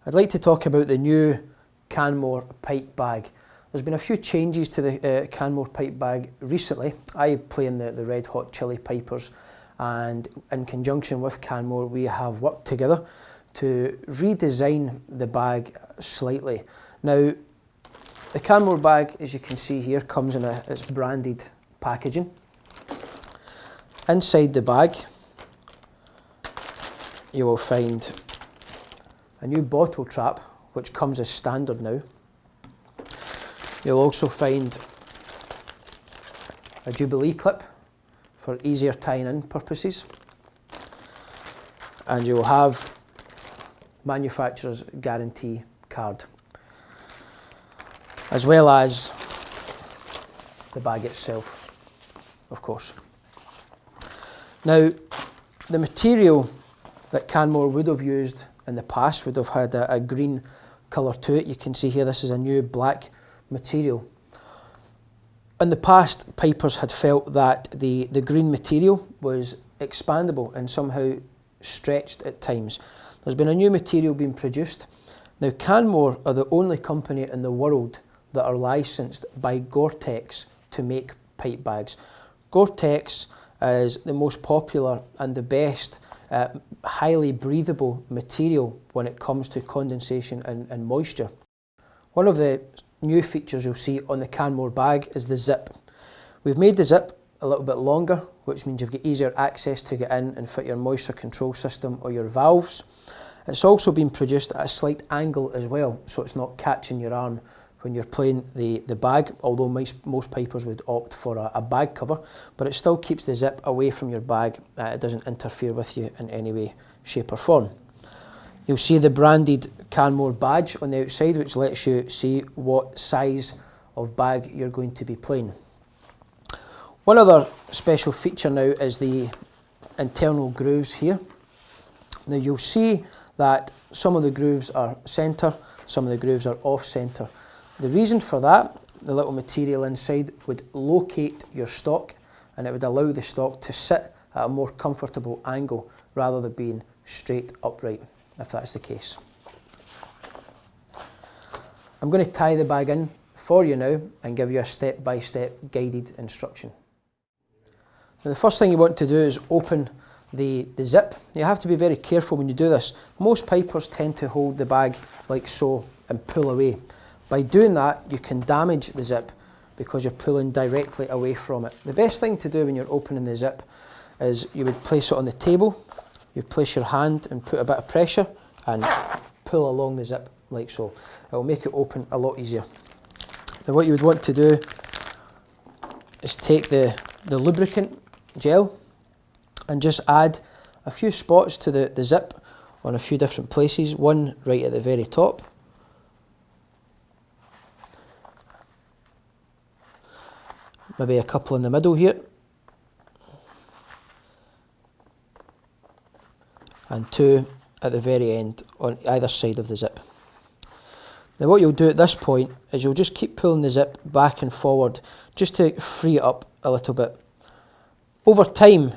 I'd like to talk about the new Canmore pipe bag. There's been a few changes to the Canmore pipe bag recently. I play in the Red Hot Chilli pipers, and in conjunction with Canmore we have worked together to redesign the bag slightly. Now, the Canmore bag, as you can see here, comes in its branded packaging. Inside the bag you will find a new bottle trap, which comes as standard now. You'll also find a Jubilee clip for easier tying in purposes, and you'll have manufacturer's guarantee card, as well as the bag itself, of course. Now, the material that Canmore would have used in the past would have had a green colour to it. You can see here this is a new black material. In the past, pipers had felt that the green material was expandable and somehow stretched at times. There's been a new material being produced. Now, Canmore are the only company in the world that are licensed by Gore-Tex to make pipe bags. Gore-Tex is the most popular and the best highly breathable material when it comes to condensation and moisture. One of the new features you'll see on the Canmore bag is the zip. We've made the zip a little bit longer, which means you've got easier access to get in and fit your moisture control system or your valves. It's also been produced at a slight angle as well, so it's not catching your arm when you're playing the bag, although most pipers would opt for a bag cover, but it still keeps the zip away from your bag. It doesn't interfere with you in any way, shape or form. You'll see the branded Canmore badge on the outside, which lets you see what size of bag you're going to be playing. One other special feature now is the internal grooves here. Now, you'll see that some of the grooves are centre, some of the grooves are off centre. The reason for that, the little material inside would locate your stock, and it would allow the stock to sit at a more comfortable angle rather than being straight upright, if that's the case. I'm going to tie the bag in for you now and give you a step-by-step guided instruction. Now, the first thing you want to do is open the zip. You have to be very careful when you do this. Most pipers tend to hold the bag like so and pull away. By doing that, you can damage the zip because you're pulling directly away from it. The best thing to do when you're opening the zip is you would place it on the table, you place your hand and put a bit of pressure and pull along the zip like so. It will make it open a lot easier. Now, what you would want to do is take the lubricant gel and just add a few spots to the zip on a few different places, one right at the very top, maybe a couple in the middle here, and two at the very end on either side of the zip. Now, what you'll do at this point is you'll just keep pulling the zip back and forward just to free it up a little bit. Over time,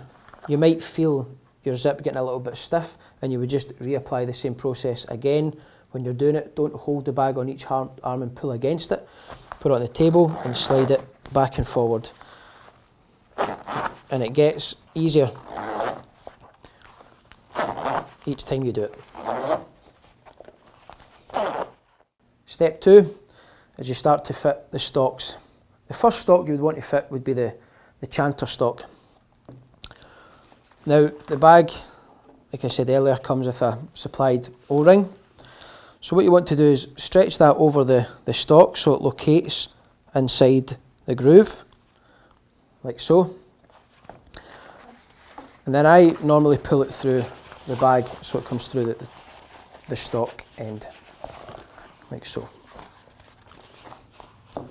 you might feel your zip getting a little bit stiff, and you would just reapply the same process again. When you're doing it, don't hold the bag on each arm and pull against it. Put it on the table and slide it back and forward, and it gets easier each time you do it. Step 2 is you start to fit the stocks. The first stock you would want to fit would be the chanter stock. Now, the bag, like I said earlier, comes with a supplied O-ring. So what you want to do is stretch that over the stock so it locates inside the groove, like so. And then I normally pull it through the bag so it comes through the stock end, like so. Now,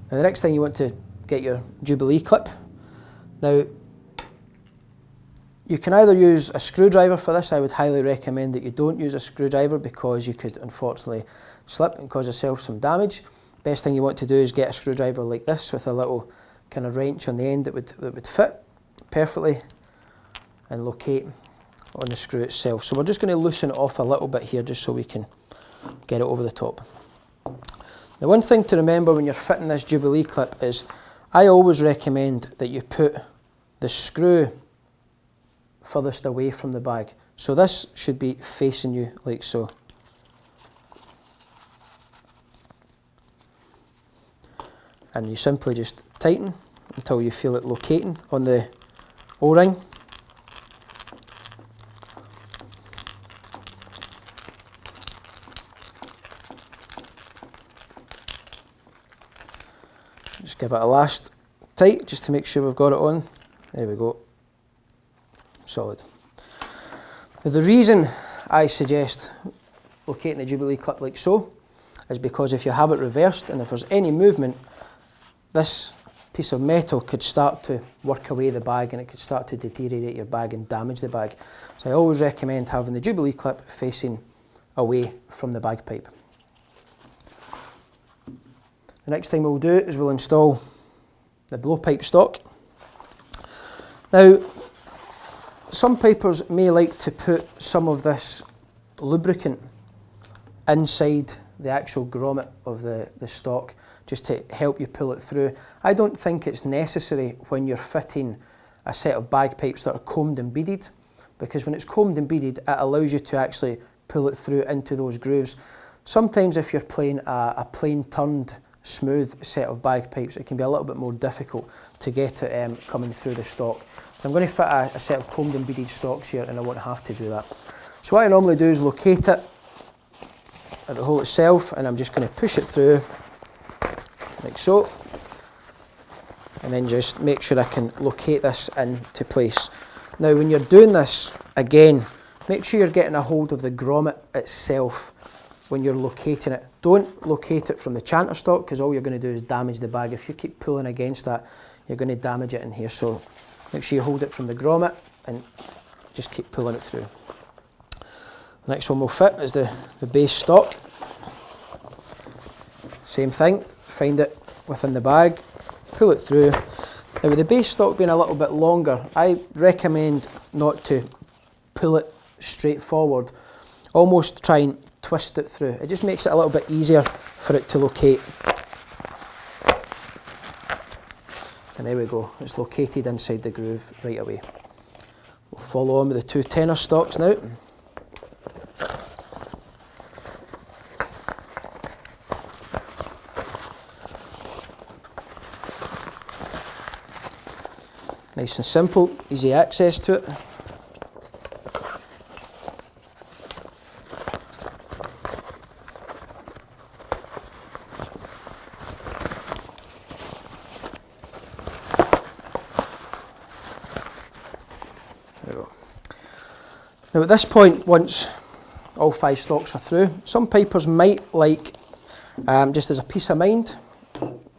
the next thing you want to get your Jubilee clip. Now, you can either use a screwdriver for this. I would highly recommend that you don't use a screwdriver because you could unfortunately slip and cause yourself some damage. Best thing you want to do is get a screwdriver like this with a little kind of wrench on the end that would fit perfectly and locate on the screw itself. So we're just going to loosen it off a little bit here just so we can get it over the top. The one thing to remember when you're fitting this Jubilee clip is I always recommend that you put the screw furthest away from the bag. So this should be facing you like so. And you simply just tighten until you feel it locating on the O-ring. Just give it a last tight just to make sure we've got it on. There we go. Solid. Now the reason I suggest locating the Jubilee clip like so is because if you have it reversed and if there's any movement, this piece of metal could start to work away the bag and it could start to deteriorate your bag and damage the bag. So I always recommend having the Jubilee clip facing away from the bagpipe. The next thing we'll do is we'll install the blowpipe stock. Now, some pipers may like to put some of this lubricant inside the actual grommet of the stock just to help you pull it through. I don't think it's necessary when you're fitting a set of bagpipes that are combed and beaded, because when it's combed and beaded it allows you to actually pull it through into those grooves. Sometimes if you're playing a plain turned smooth set of bagpipes, it can be a little bit more difficult to get it coming through the stock. So I'm going to fit a set of combed and beaded stocks here and I won't have to do that. So what I normally do is locate it at the hole itself and I'm just going to push it through like so, and then just make sure I can locate this into place. Now when you're doing this, again, make sure you're getting a hold of the grommet itself when you're locating it. Don't locate it from the chanter stock because all you're going to do is damage the bag. If you keep pulling against that, you're going to damage it in here. So make sure you hold it from the grommet and just keep pulling it through. The next one we'll fit is the base stock. Same thing, find it within the bag, pull it through. Now with the base stock being a little bit longer, I recommend not to pull it straight forward. Almost try and twist it through. It just makes it a little bit easier for it to locate. And there we go, it's located inside the groove right away. We'll follow on with the two tenor stocks now. Nice and simple, easy access to it. There we go. Now at this point, once all 5 stocks are through, some pipers might like, just as a peace of mind,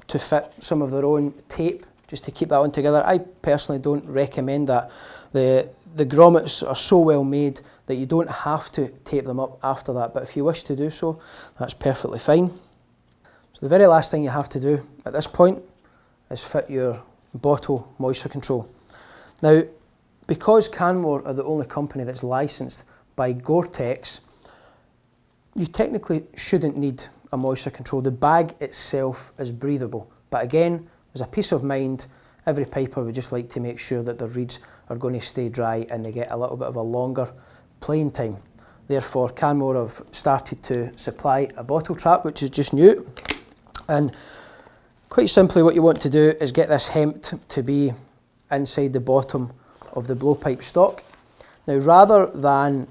to fit some of their own tape just to keep that one together. I personally don't recommend that. The grommets are so well made that you don't have to tape them up after that, but if you wish to do so, that's perfectly fine. So the very last thing you have to do at this point is fit your bottle moisture control. Now, because Canmore are the only company that's licensed by Gore-Tex, you technically shouldn't need a moisture control. The bag itself is breathable, but again, as a peace of mind, every piper would just like to make sure that the reeds are going to stay dry and they get a little bit of a longer playing time. Therefore, Canmore have started to supply a bottle trap, which is just new. And quite simply what you want to do is get this hemped to be inside the bottom of the blowpipe stock. Now, rather than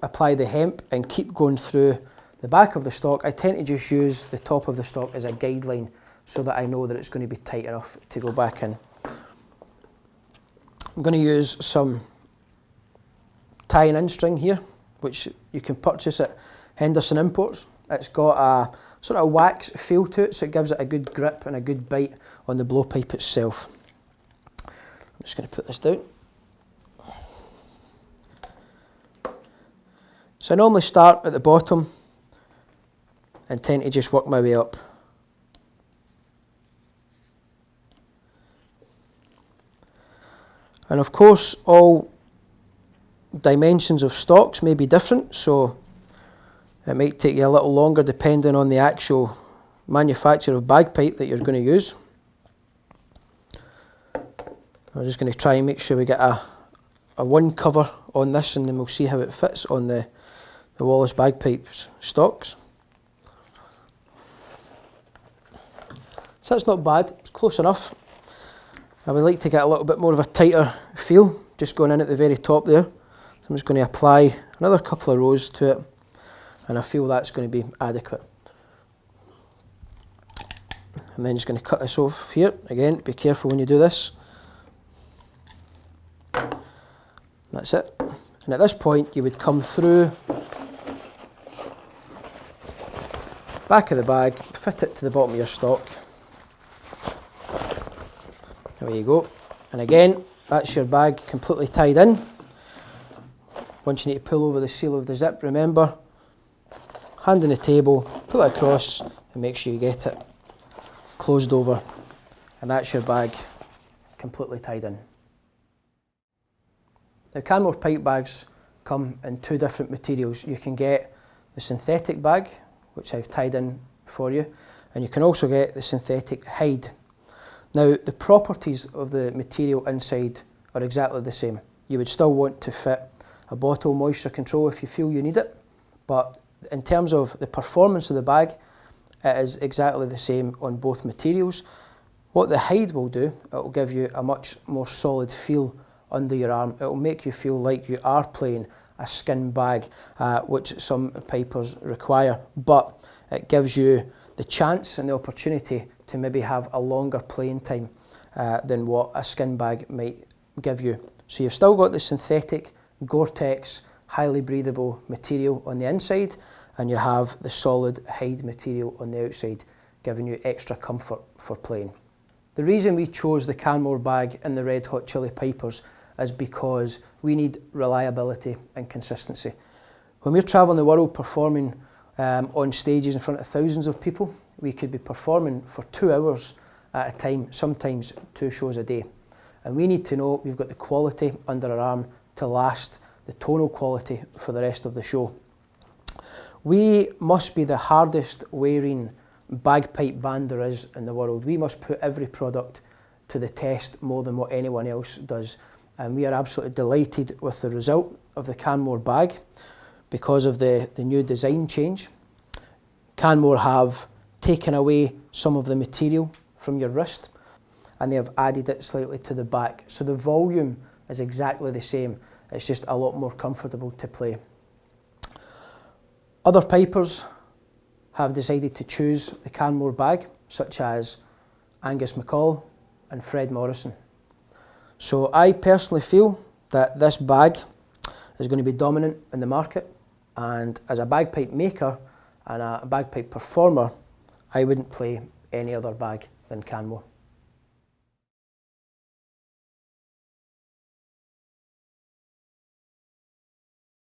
apply the hemp and keep going through the back of the stock, I tend to just use the top of the stock as a guideline so that I know that it's going to be tight enough to go back in. I'm going to use some tying in string here, which you can purchase at Henderson Imports. It's got a sort of wax feel to it, so it gives it a good grip and a good bite on the blowpipe itself. I'm just going to put this down. So I normally start at the bottom and tend to just work my way up. And of course, all dimensions of stocks may be different, so it might take you a little longer depending on the actual manufacture of bagpipe that you're going to use. I'm just going to try and make sure we get a one cover on this, and then we'll see how it fits on the Wallace Bagpipes stocks. So that's not bad, it's close enough. I would like to get a little bit more of a tighter feel, just going in at the very top there. So I'm just going to apply another couple of rows to it, and I feel that's going to be adequate. I'm then just going to cut this off here. Again, be careful when you do this. That's it. And at this point you would come through back of the bag, fit it to the bottom of your stock. There you go. And again, that's your bag completely tied in. Once you need to pull over the seal of the zip, remember, hand on the table, pull it across and make sure you get it closed over, and that's your bag completely tied in. Now, Canmore pipe bags come in two different materials. You can get the synthetic bag, which I've tied in for you, and you can also get the synthetic hide. Now, the properties of the material inside are exactly the same. You would still want to fit a bottle moisture control if you feel you need it, but in terms of the performance of the bag, it is exactly the same on both materials. What the hide will do, it will give you a much more solid feel under your arm. It will make you feel like you are playing a skin bag, which some pipers require, but it gives you the chance and the opportunity to maybe have a longer playing time than what a skin bag might give you. So you've still got the synthetic Gore-Tex highly breathable material on the inside, and you have the solid hide material on the outside, giving you extra comfort for playing. The reason we chose the Canmore bag in the Red Hot Chili Pipers is because we need reliability and consistency. When we're travelling the world performing on stages in front of thousands of people, we could be performing for 2 hours at a time, sometimes 2 shows a day. And we need to know we've got the quality under our arm to last, the tonal quality for the rest of the show. We must be the hardest wearing bagpipe band there is in the world. We must put every product to the test more than what anyone else does. And we are absolutely delighted with the result of the Canmore bag because of the new design change. Canmore have taken away some of the material from your wrist, and they have added it slightly to the back. So the volume is exactly the same. It's just a lot more comfortable to play. Other pipers have decided to choose the Canmore bag, such as Angus McCall and Fred Morrison. So I personally feel that this bag is going to be dominant in the market, and as a bagpipe maker and a bagpipe performer, I wouldn't play any other bag than Canmore.